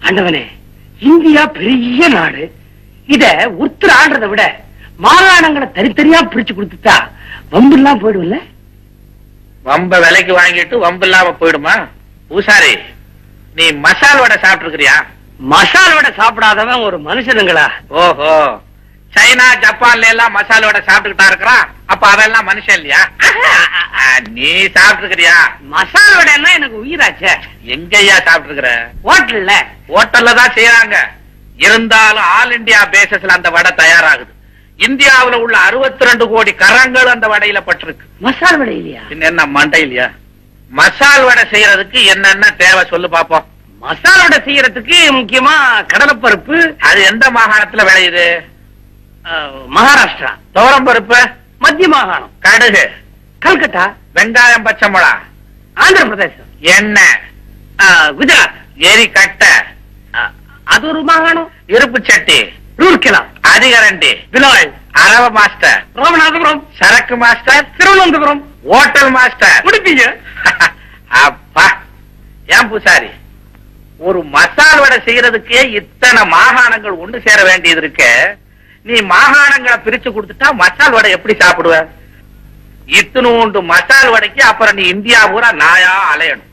ஆண்டவனே, இந்தியா பெரிய நாடு. இத உத்தர ஆடுறதை விட மாகாணங்களை தனித்தனியா பிரிச்சு கொடுத்துட்டா வம்பு எல்லாம் போயிடும்ல. வம்ப விலைக்கு வாங்கிட்டு வம்பு இல்லாம போயிடுமா? பூசாரி, நீ மசால் வடை சாப்பிட்டு இருக்கிறியா? மசால் வடை சாப்பிடாதவன் ஒரு மனுஷனுங்களா? ஓஹோ, சைனா ஜப்பான்ல எல்லாம் மசால் வடை சாப்பிட்டுக்கிட்டா இருக்கிறான். அப்ப அவெல்லாம் மனுஷன் இல்லையா? நீ சாப்பிட்டு இருக்கிறியா? மசால் வடைன்னா எனக்கு உயிராச்சே. எங்கய்யா சாப்பிட்டு இருக்கிற? ஹோட்டல்ல. ஹோட்டல்ல தான் செய்யறாங்க. இருந்தாலும் ஆல் இந்தியா பேசஸ்ல அந்த வடை தயாராகுது. இந்தியாவுல உள்ள 62 கோடி கரங்கள் அந்த வடையில பட்டிருக்கு. மசால் வடை இல்லையா? என்ன மண்டை இல்லையா? மசால் வடை செய்யறதுக்கு என்னென்ன தேவை சொல்லு பாப்போம். மசால் வடை செய்யறதுக்கு முக்கியமா கடலைப்பருப்பு. அது எந்த மாகாணத்துல விளையுது? மகாராஷ்டிரா. துவரம் பருப்பு மத்திய மாகாணம். கடுகு கல்கட்டா. வெங்காயம் பச்சை மிளகா ஆந்திர பிரதேசம். எண்ணெய் குஜராத். எரி கட்டை அது ஒரு மாகாணம். இருப்பு சட்டி ரூர்கேலா. அதிகரண்டி பிலாய். அரவ மாஸ்டர் ராமநாதபுரம். சரக்கு மாஸ்டர் திருவனந்தபுரம். ஹோட்டல் மாஸ்டர் முடிப்பீங்க. அப்பா, ஏன் பூசாரி, ஒரு மசால் வடை செய்யறதுக்கே இத்தனை மாகாணங்கள் ஒண்ணு சேர வேண்டியது இருக்கு. நீ மாகாணங்களை பிரிச்சு கொடுத்துட்டா மசால் வடை எப்படி சாப்பிடுவ? இத்தனோண்டு மசால் வடைக்கு அப்புறம் நீ இந்தியா பூரா நாயா அலையணும்.